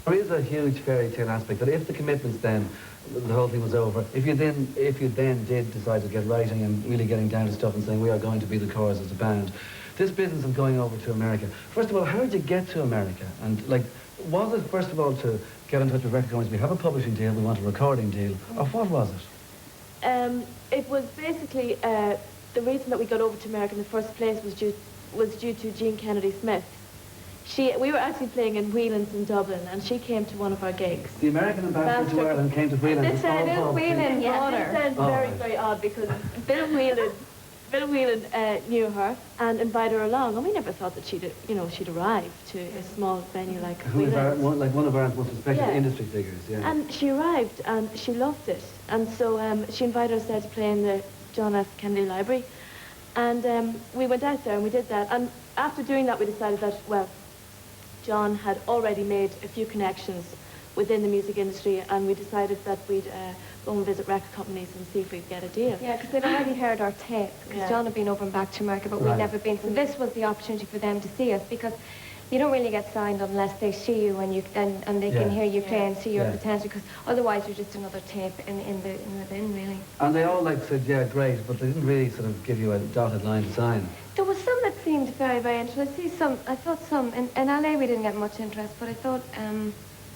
There is a huge fairy tale aspect that if the commitments then, the whole thing was over, if you then did decide to get writing and really getting down to stuff and saying we are going to be the Corrs as a band, this business of going over to America, first of all, how did you get to America? And like, was it first of all to get in touch with record companies, we have a publishing deal, we want a recording deal, or what was it? It was basically, the reason that we got over to America in the first place was due to Jean Kennedy Smith. We were actually playing in Whelan's in Dublin, and she came to one of our gigs. The American ambassador to Ireland came to Whelan's. This sounds very, very odd because Bill Whelan knew her and invited her along, and we never thought that she'd arrive to a small venue like Whelan's. One of our most respected industry figures, yeah. And she arrived, and she loved it, and so she invited us there to play in the John F. Kennedy Library, and we went out there and we did that, and after doing that we decided that, well, John had already made a few connections within the music industry, and we decided that we'd go and visit record companies and see if we'd get a deal. Yeah, because they'd already heard our tape, because John had been over and back to America, but we'd never been. So this was the opportunity for them to see us, because you don't really get signed unless they see you and they can hear you play and see your potential, because otherwise you're just another tape in the bin, really. And they all said, yeah, great, but they didn't really sort of give you a dotted line to sign. There was some that seemed very, very interesting. I thought some, in LA we didn't get much interest, but I thought,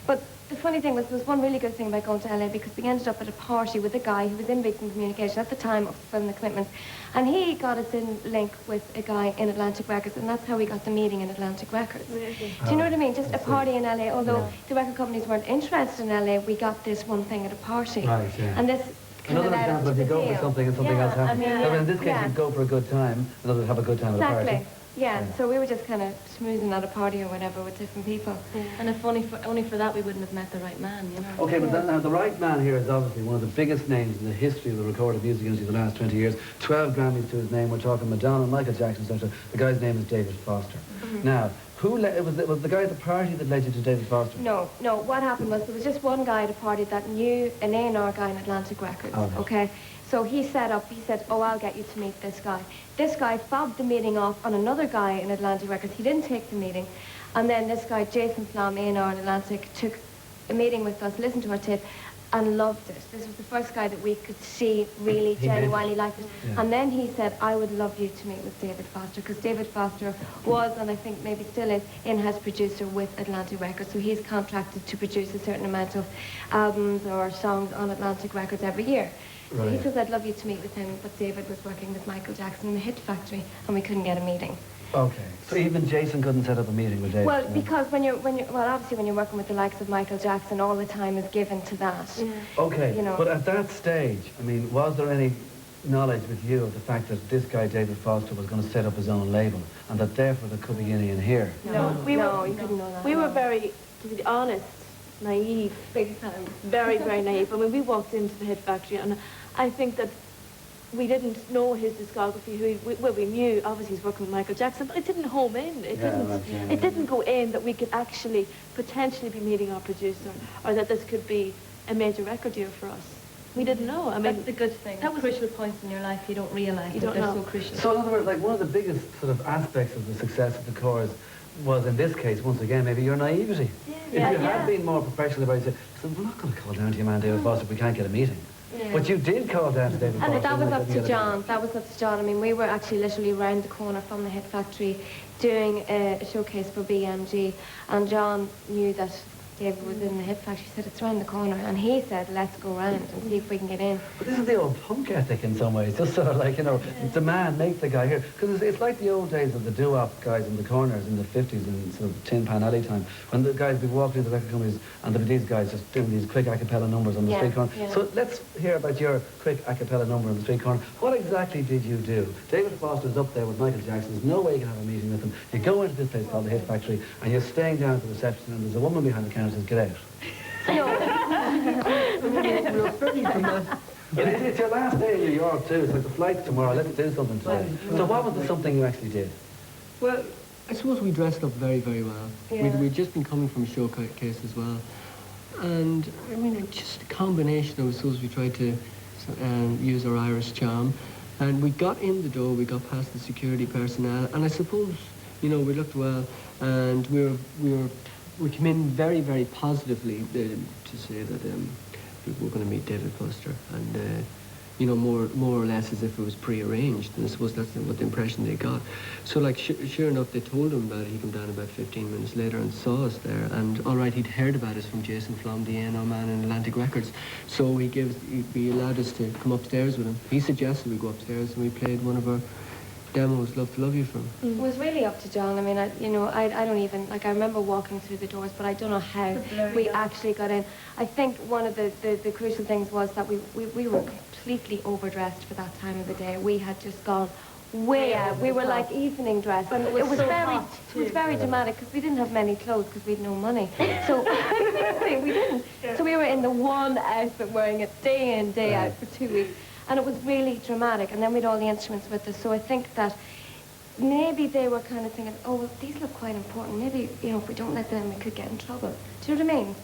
but the funny thing was, there was one really good thing about going to LA, because we ended up at a party with a guy who was in Beacon Communication at the time of filming The Commitments, and he got us in link with a guy in Atlantic Records, and that's how we got the meeting in Atlantic Records. Really? Do you know what I mean? Just a party in LA, although the record companies weren't interested in LA, we got this one thing at a party. Right, yeah. And this another example, if you go for something and something else happens. I mean, in this case, you go for a good time, another have a good time at a party. Exactly. Yeah, so we were just kind of schmoozing at a party or whatever with different people. And if only for that we wouldn't have met the right man, you know. Okay, but now the right man here is obviously one of the biggest names in the history of the recorded music industry the last 20 years. 12 Grammys to his name. We're talking Madonna, Michael Jackson, etc. The guy's name is David Foster. Now, it was the guy at the party that led you to David Foster? No. What happened was there was just one guy at a party that knew an A&R guy in Atlantic Records. Okay. So he said, oh, I'll get you to meet this guy. This guy fobbed the meeting off on another guy in Atlantic Records. He didn't take the meeting. And then this guy, Jason Flom, A&R in Atlantic, took a meeting with us, listened to our tape, and loved it. This was the first guy that we could see really genuinely liked it. Yeah. And then he said, I would love you to meet with David Foster, because David Foster was, and I think maybe still is, in-house producer with Atlantic Records. So he's contracted to produce a certain amount of albums or songs on Atlantic Records every year. So he says, I'd love you to meet with him, but David was working with Michael Jackson in the Hit Factory, and we couldn't get a meeting. Okay. So even Jason couldn't set up a meeting with David? Well, because obviously when you're working with the likes of Michael Jackson, all the time is given to that. Yeah. Okay, you know. But at that stage, I mean, was there any knowledge with you of the fact that this guy, David Foster, was going to set up his own label, and that therefore there could be any in here? No, you couldn't know that. We were very, to be honest, naive. Big time. Very, very naive. I mean, we walked into the Hit Factory, and I think that we didn't know his discography. We knew, obviously, he's working with Michael Jackson, but it didn't home in. It didn't go in that we could actually potentially be meeting our producer, or that this could be a major record deal for us. We didn't know. I mean, that's the good thing. That was crucial points in your life you don't realise that they're so crucial. So in other words, like one of the biggest sort of aspects of the success of the Corrs was, in this case, once again, maybe your naivety. If you had been more professional about it, you said, we're not going to call down to your man David Foster if we can't get a meeting. Yeah. But you did call down to David Foster. And that was up to John. That was up to John. I mean, we were actually literally round the corner from the Hit Factory doing a showcase for BMG, and John knew that David was in the Hit Factory. He said, it's round the corner, and he said, let's go round and see if we can get in. But this is the old punk ethic in some ways, just sort of like, you know, demand, make the guy here. Because it's like the old days of the doo-wop guys in the corners in the 50s in sort of Tin Pan Alley time, when the guys would be walking into the record companies and there'd be these guys just doing these quick a cappella numbers on the street corner. Yeah. So let's hear about your quick a cappella number on the street corner. What exactly did you do? David Foster's up there with Michael Jackson. There's no way you can have a meeting with him. You go into this place called the Hit Factory and you're staying down at the reception, and there's a woman behind the counter who says, get out. It's your last day in New York too. It's like the flight's tomorrow. Let's do something today. So what was the something you actually did? Well, I suppose we dressed up very, very well. Yeah. We'd just been coming from a showcase as well. And, I mean, just a combination of, I suppose, we tried to use our Irish charm. And we got in the door, we got past the security personnel, and I suppose, you know, we looked well, and we were we came in very, very positively to say that we were going to meet David Foster, and you know, more or less as if it was pre-arranged. And I suppose that's what the impression they got. So, like, sure enough, they told him about it. He came down about 15 minutes later and saw us there. And all right, he'd heard about us from Jason Flom, the A&R man in Atlantic Records. So he allowed us to come upstairs with him. He suggested we go upstairs, and we played one of our demos, Love to Love You, from. It was really up to John. I mean, I don't even, like, I remember walking through the doors, but I don't know how we actually got in. I think one of the crucial things was that we were completely overdressed for that time of the day. We had just gone way out. We were like evening dress. And it was very dramatic because we didn't have many clothes because we had no money. So we didn't. So we were in the one outfit, wearing it day in, day out for 2 weeks. And it was really dramatic. And then we had all the instruments with us. So I think that maybe they were kind of thinking, oh, well, these look quite important. Maybe, you know, if we don't let them, we could get in trouble. Do you know what I mean?